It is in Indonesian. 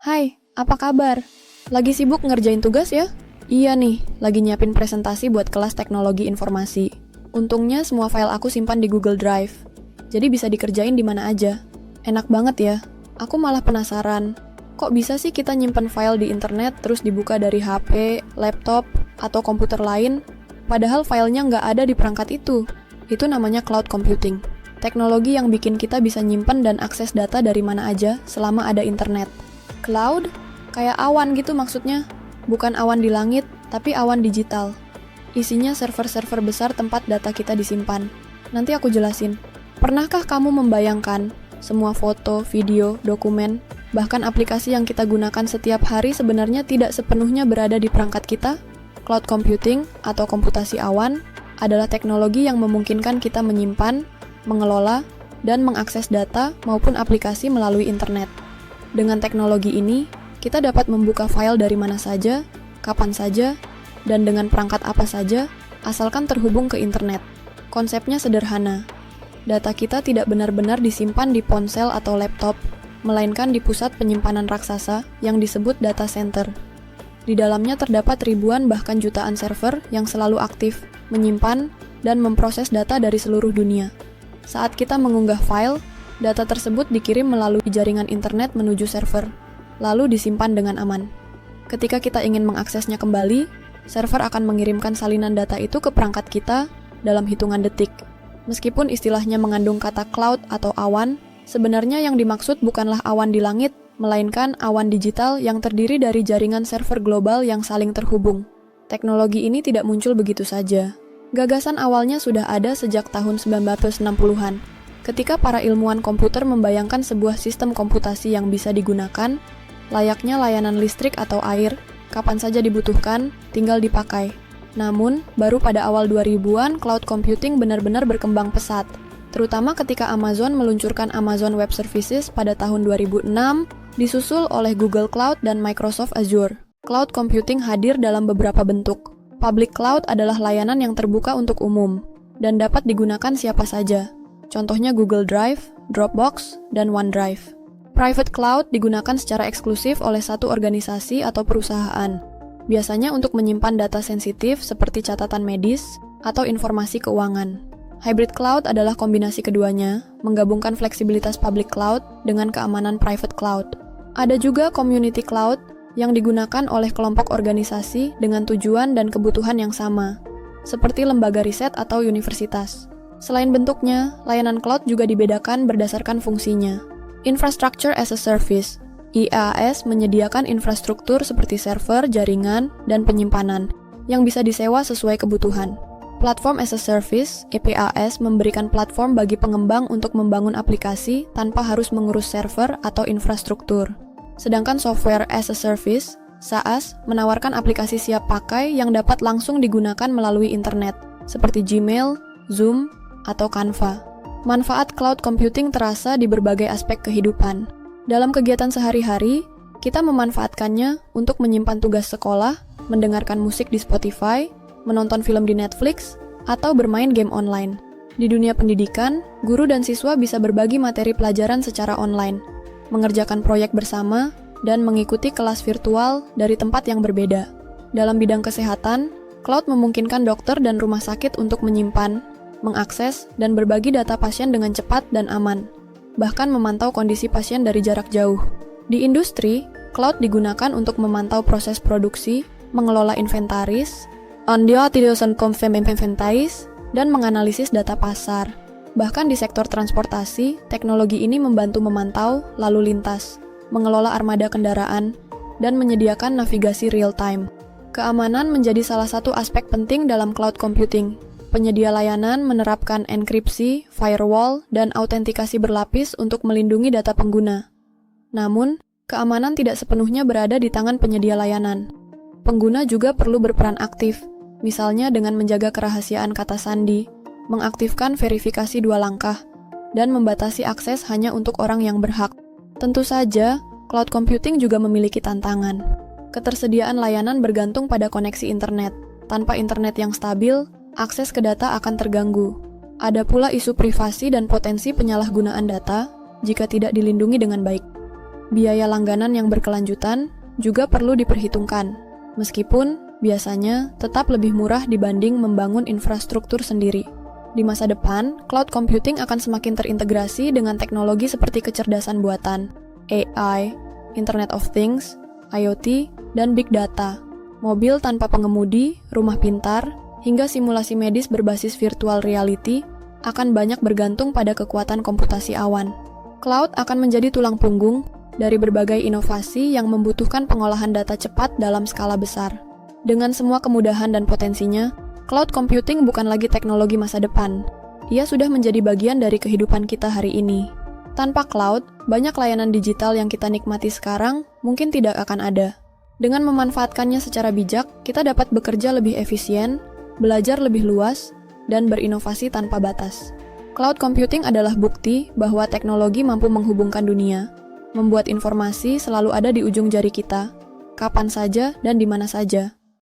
Hai, apa kabar? Lagi sibuk ngerjain tugas ya? Iya nih, lagi nyiapin presentasi buat kelas teknologi informasi. Untungnya semua file aku simpan di Google Drive, jadi bisa dikerjain di mana aja. Enak banget ya. Aku malah penasaran, kok bisa sih kita nyimpen file di internet terus dibuka dari HP, laptop, atau komputer lain, padahal filenya nggak ada di perangkat itu? Itu namanya cloud computing. Teknologi yang bikin kita bisa nyimpen dan akses data dari mana aja selama ada internet. Cloud? Kayak awan gitu maksudnya. Bukan awan di langit, tapi awan digital. Isinya server-server besar tempat data kita disimpan. Nanti aku jelasin. Pernahkah kamu membayangkan semua foto, video, dokumen, bahkan aplikasi yang kita gunakan setiap hari sebenarnya tidak sepenuhnya berada di perangkat kita? Cloud computing atau komputasi awan adalah teknologi yang memungkinkan kita menyimpan, mengelola, dan mengakses data maupun aplikasi melalui internet. Dengan teknologi ini, kita dapat membuka file dari mana saja, kapan saja, dan dengan perangkat apa saja, asalkan terhubung ke internet. Konsepnya sederhana. Data kita tidak benar-benar disimpan di ponsel atau laptop, melainkan di pusat penyimpanan raksasa yang disebut data center. Di dalamnya terdapat ribuan bahkan jutaan server yang selalu aktif, menyimpan, dan memproses data dari seluruh dunia. Saat kita mengunggah file, data tersebut dikirim melalui jaringan internet menuju server, lalu disimpan dengan aman. Ketika kita ingin mengaksesnya kembali, server akan mengirimkan salinan data itu ke perangkat kita dalam hitungan detik. Meskipun istilahnya mengandung kata cloud atau awan, sebenarnya yang dimaksud bukanlah awan di langit, melainkan awan digital yang terdiri dari jaringan server global yang saling terhubung. Teknologi ini tidak muncul begitu saja. Gagasan awalnya sudah ada sejak tahun 1960-an. Ketika para ilmuwan komputer membayangkan sebuah sistem komputasi yang bisa digunakan, layaknya layanan listrik atau air, kapan saja dibutuhkan, tinggal dipakai. Namun, baru pada awal 2000-an, cloud computing benar-benar berkembang pesat, terutama ketika Amazon meluncurkan Amazon Web Services pada tahun 2006, disusul oleh Google Cloud dan Microsoft Azure. Cloud computing hadir dalam beberapa bentuk. Public cloud adalah layanan yang terbuka untuk umum, dan dapat digunakan siapa saja. Contohnya Google Drive, Dropbox, dan OneDrive. Private cloud digunakan secara eksklusif oleh satu organisasi atau perusahaan, biasanya untuk menyimpan data sensitif seperti catatan medis atau informasi keuangan. Hybrid cloud adalah kombinasi keduanya, menggabungkan fleksibilitas public cloud dengan keamanan private cloud. Ada juga community cloud yang digunakan oleh kelompok organisasi dengan tujuan dan kebutuhan yang sama, seperti lembaga riset atau universitas. Selain bentuknya, layanan cloud juga dibedakan berdasarkan fungsinya. Infrastructure as a Service, IaaS menyediakan infrastruktur seperti server, jaringan, dan penyimpanan yang bisa disewa sesuai kebutuhan. Platform as a Service, EPAS, memberikan platform bagi pengembang untuk membangun aplikasi tanpa harus mengurus server atau infrastruktur. Sedangkan Software as a Service, SaaS, menawarkan aplikasi siap pakai yang dapat langsung digunakan melalui internet, seperti Gmail, Zoom, atau Canva. Manfaat cloud computing terasa di berbagai aspek kehidupan. Dalam kegiatan sehari-hari, kita memanfaatkannya untuk menyimpan tugas sekolah, mendengarkan musik di Spotify, menonton film di Netflix, atau bermain game online. Di dunia pendidikan, guru dan siswa bisa berbagi materi pelajaran secara online, mengerjakan proyek bersama, dan mengikuti kelas virtual dari tempat yang berbeda. Dalam bidang kesehatan, cloud memungkinkan dokter dan rumah sakit untuk menyimpan, mengakses, dan berbagi data pasien dengan cepat dan aman, bahkan memantau kondisi pasien dari jarak jauh. Di industri, cloud digunakan untuk memantau proses produksi, mengelola inventaris, dan menganalisis data pasar. Bahkan di sektor transportasi, teknologi ini membantu memantau lalu lintas, mengelola armada kendaraan, dan menyediakan navigasi real-time. Keamanan menjadi salah satu aspek penting dalam cloud computing. Penyedia layanan menerapkan enkripsi, firewall, dan autentikasi berlapis untuk melindungi data pengguna. Namun, keamanan tidak sepenuhnya berada di tangan penyedia layanan. Pengguna juga perlu berperan aktif, misalnya dengan menjaga kerahasiaan kata sandi, mengaktifkan verifikasi 2 langkah, dan membatasi akses hanya untuk orang yang berhak. Tentu saja, cloud computing juga memiliki tantangan. Ketersediaan layanan bergantung pada koneksi internet. Tanpa internet yang stabil, akses ke data akan terganggu. Ada pula isu privasi dan potensi penyalahgunaan data jika tidak dilindungi dengan baik. biaya langganan yang berkelanjutan juga perlu diperhitungkan. Meskipun biasanya tetap lebih murah dibanding membangun infrastruktur sendiri. Di masa depan, cloud computing akan semakin terintegrasi dengan teknologi seperti kecerdasan buatan, AI, Internet of Things, IoT, dan Big Data. Mobil tanpa pengemudi, rumah pintar, hingga simulasi medis berbasis virtual reality akan banyak bergantung pada kekuatan komputasi awan. Cloud akan menjadi tulang punggung dari berbagai inovasi yang membutuhkan pengolahan data cepat dalam skala besar. Dengan semua kemudahan dan potensinya, cloud computing bukan lagi teknologi masa depan. Ia sudah menjadi bagian dari kehidupan kita hari ini. Tanpa cloud, banyak layanan digital yang kita nikmati sekarang mungkin tidak akan ada. Dengan memanfaatkannya secara bijak, kita dapat bekerja lebih efisien, belajar lebih luas, dan berinovasi tanpa batas. Cloud computing adalah bukti bahwa teknologi mampu menghubungkan dunia, membuat informasi selalu ada di ujung jari kita, kapan saja dan di mana saja.